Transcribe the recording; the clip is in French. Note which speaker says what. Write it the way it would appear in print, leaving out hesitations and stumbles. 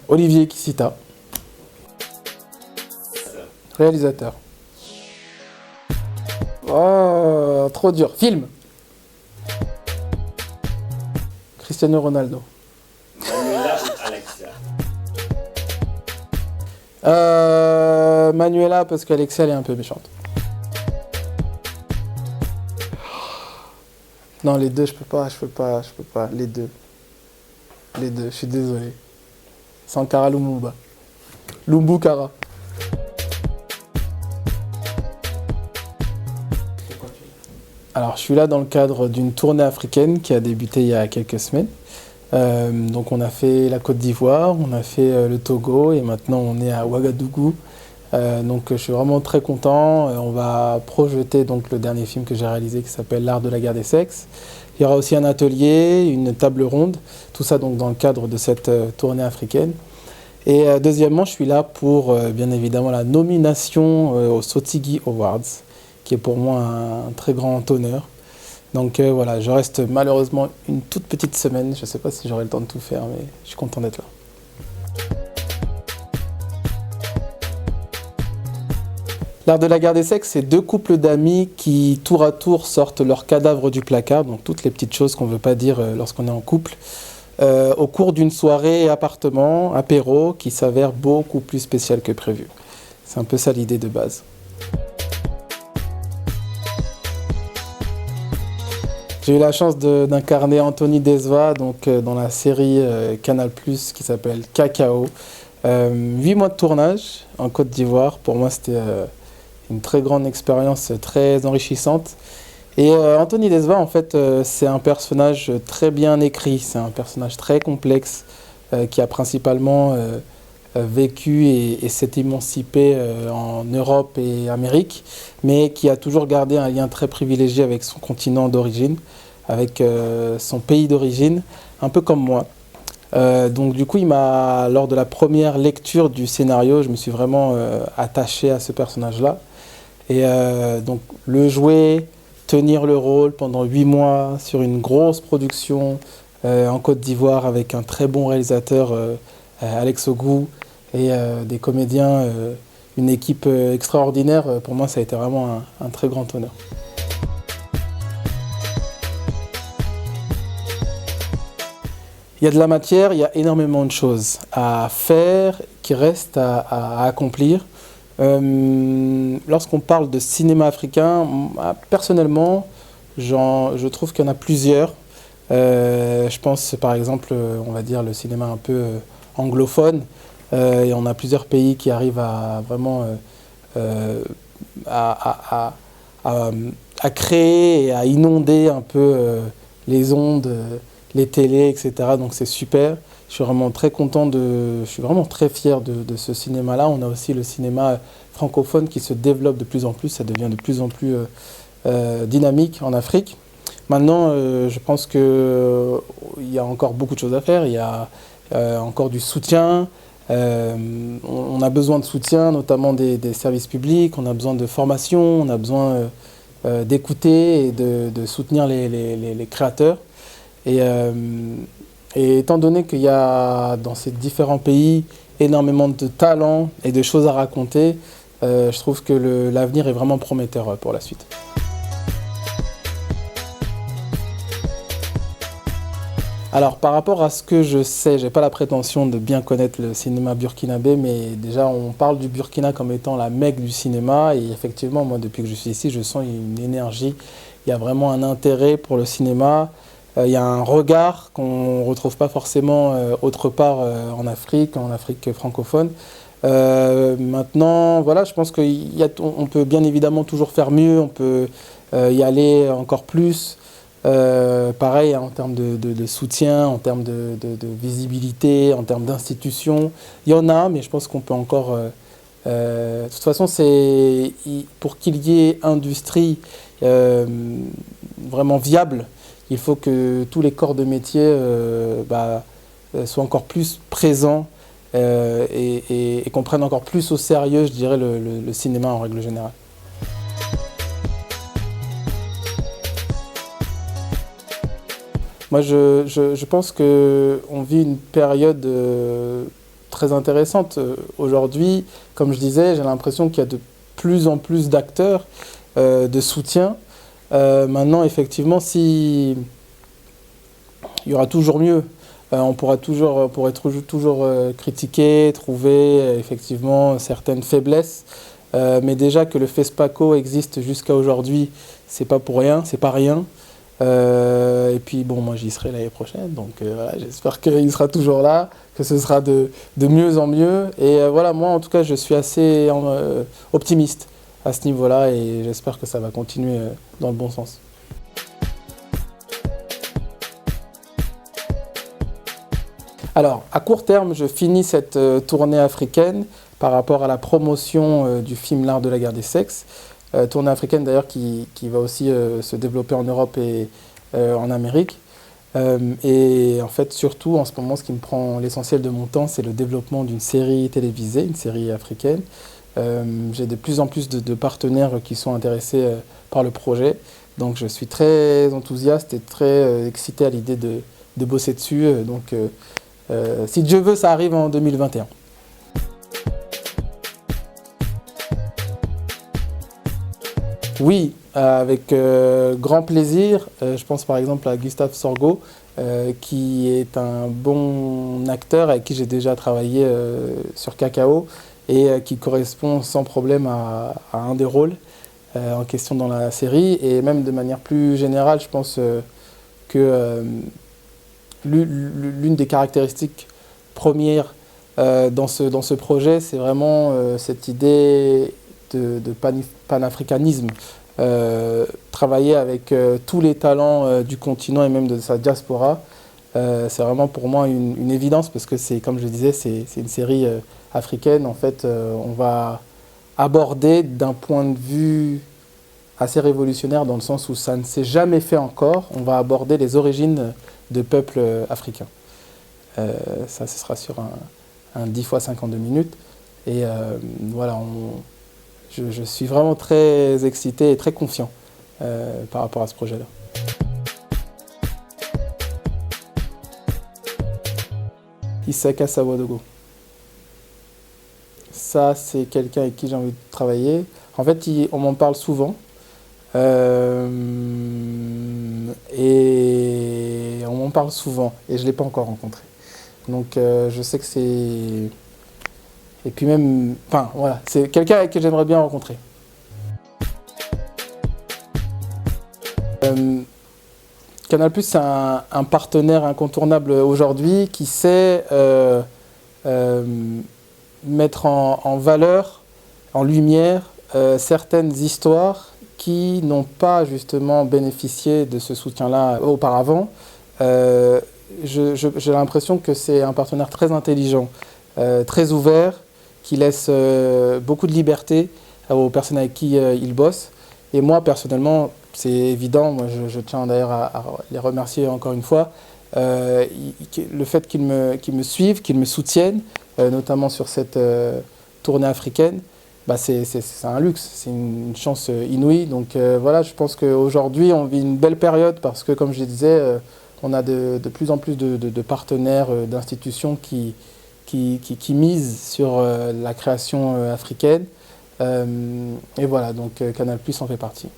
Speaker 1: Olivier Kisita. Réalisateur. Oh, trop dur. Film. Cristiano Ronaldo.
Speaker 2: Manuela ou Alexia?
Speaker 1: Manuela, parce qu'Alexia, elle est un peu méchante. Non, les deux, je peux pas. Les deux, je suis désolé. Sankara Lumumba. Lumbukara. Alors, je suis là dans le cadre d'une tournée africaine qui a débuté il y a quelques semaines. Donc, on a fait la Côte d'Ivoire, on a fait le Togo et maintenant on est à Ouagadougou. Donc, je suis vraiment très content. On va projeter donc le dernier film que j'ai réalisé qui s'appelle L'art de la guerre des sexes. Il y aura aussi un atelier, une table ronde, tout ça donc dans le cadre de cette tournée africaine. Et deuxièmement, je suis là pour bien évidemment la nomination aux Sotigi Awards, qui est pour moi un très grand honneur. Donc voilà, je reste malheureusement une toute petite semaine. Je ne sais pas si j'aurai le temps de tout faire, mais je suis content d'être là. L'art de la guerre des sexes, c'est deux couples d'amis qui, tour à tour, sortent leurs cadavres du placard, donc toutes les petites choses qu'on ne veut pas dire lorsqu'on est en couple, au cours d'une soirée appartement, apéro, qui s'avère beaucoup plus spéciale que prévu. C'est un peu ça l'idée de base. J'ai eu la chance d'incarner Anthony Desva donc, dans la série Canal+, qui s'appelle Cacao. 8 mois de tournage en Côte d'Ivoire. Pour moi, c'était une très grande expérience, très enrichissante. Et Anthony Desva, en fait, c'est un personnage très bien écrit. C'est un personnage très complexe qui a principalement vécu et s'est émancipé en Europe et Amérique, mais qui a toujours gardé un lien très privilégié avec son continent d'origine, avec son pays d'origine, un peu comme moi. Donc du coup, lors de la première lecture du scénario, je me suis vraiment attaché à ce personnage-là. Et donc le jouer, tenir le rôle pendant 8 mois sur une grosse production en Côte d'Ivoire avec un très bon réalisateur, Alex Ogou, et des comédiens, une équipe extraordinaire, pour moi ça a été vraiment un très grand honneur. Il y a de la matière, il y a énormément de choses à faire qui restent à accomplir. Lorsqu'on parle de cinéma africain, personnellement, je trouve qu'il y en a plusieurs. Je pense par exemple, on va dire le cinéma un peu anglophone. Et on a plusieurs pays qui arrivent à vraiment à créer et à inonder un peu les ondes, les télés, etc. Donc c'est super. Je suis vraiment très content je suis vraiment très fier de ce cinéma-là. On a aussi le cinéma francophone qui se développe de plus en plus. Ça devient de plus en plus dynamique en Afrique. Maintenant, je pense qu'il y a encore beaucoup de choses à faire. Il y a encore du soutien. On a besoin de soutien, notamment des services publics. On a besoin de formation. On a besoin d'écouter et de soutenir les créateurs. Et étant donné qu'il y a dans ces différents pays énormément de talents et de choses à raconter, je trouve que l'avenir est vraiment prometteur pour la suite. Alors par rapport à ce que je sais, j'ai pas la prétention de bien connaître le cinéma burkinabé, mais déjà on parle du Burkina comme étant la Mecque du cinéma, et effectivement moi depuis que je suis ici je sens une énergie, il y a vraiment un intérêt pour le cinéma. Il y a un regard qu'on ne retrouve pas forcément autre part en Afrique francophone. Maintenant, voilà, je pense qu'on peut bien évidemment toujours faire mieux, on peut y aller encore plus. Pareil, hein, en termes de soutien, en termes de visibilité, en termes d'institutions. Il y en a, mais je pense qu'on peut encore... de toute façon, pour qu'il y ait industrie vraiment viable, il faut que tous les corps de métier soient encore plus présents et qu'on prenne encore plus au sérieux, je dirais, le cinéma en règle générale. Moi, je pense qu'on vit une période très intéressante. Aujourd'hui, comme je disais, j'ai l'impression qu'il y a de plus en plus d'acteurs de soutien. Maintenant, effectivement, il y aura toujours mieux. On pourrait toujours critiquer, trouver effectivement certaines faiblesses. Mais déjà que le FESPACO existe jusqu'à aujourd'hui, c'est pas pour rien, c'est pas rien. Et puis bon, moi j'y serai l'année prochaine, donc voilà, j'espère qu'il sera toujours là, que ce sera de mieux en mieux. Et voilà, moi en tout cas, je suis assez optimiste à ce niveau-là et j'espère que ça va continuer dans le bon sens. Alors, à court terme, je finis cette tournée africaine par rapport à la promotion du film L'Art de la guerre des sexes. Tournée africaine d'ailleurs qui va aussi se développer en Europe et en Amérique. Et en fait, surtout en ce moment, ce qui me prend l'essentiel de mon temps, c'est le développement d'une série télévisée, une série africaine. J'ai de plus en plus de partenaires qui sont intéressés par le projet. Donc je suis très enthousiaste et très excité à l'idée de bosser dessus. Si Dieu veut, ça arrive en 2021. Oui, avec grand plaisir. Je pense par exemple à Gustave Sorgo, qui est un bon acteur avec qui j'ai déjà travaillé sur Cacao et qui correspond sans problème à un des rôles en question dans la série. Et même de manière plus générale, je pense que l'une des caractéristiques premières dans ce projet, c'est vraiment cette idée de panafricanisme. Travailler avec tous les talents du continent et même de sa diaspora, c'est vraiment pour moi une évidence parce que c'est, comme je disais, c'est une série africaine. En fait, on va aborder d'un point de vue assez révolutionnaire dans le sens où ça ne s'est jamais fait encore. On va aborder les origines de peuples africains. Ça, ce sera sur un 10 x 52 minutes. Et voilà, je suis vraiment très excité et très confiant par rapport à ce projet-là. Isaka Sawadogo. Ça, c'est quelqu'un avec qui j'ai envie de travailler. En fait, on m'en parle souvent. Et on m'en parle souvent. Et je ne l'ai pas encore rencontré. Donc, je sais que c'est... Et puis même... Enfin, voilà. C'est quelqu'un avec qui j'aimerais bien rencontrer. Canal+, c'est un partenaire incontournable aujourd'hui qui sait mettre en valeur, en lumière, certaines histoires qui n'ont pas justement bénéficié de ce soutien-là auparavant. J'ai l'impression que c'est un partenaire très intelligent, très ouvert, qui laisse beaucoup de liberté aux personnes avec qui il bosse. Et moi, personnellement, c'est évident, moi, je tiens d'ailleurs à les remercier encore une fois, le fait qu'ils me suivent, qu'ils me soutiennent, notamment sur cette tournée africaine, bah c'est un luxe, c'est une chance inouïe. Donc voilà, je pense qu'aujourd'hui, on vit une belle période parce que, comme je disais, on a de plus en plus de partenaires, d'institutions qui misent sur la création africaine. Et voilà, donc Canal+ en fait partie.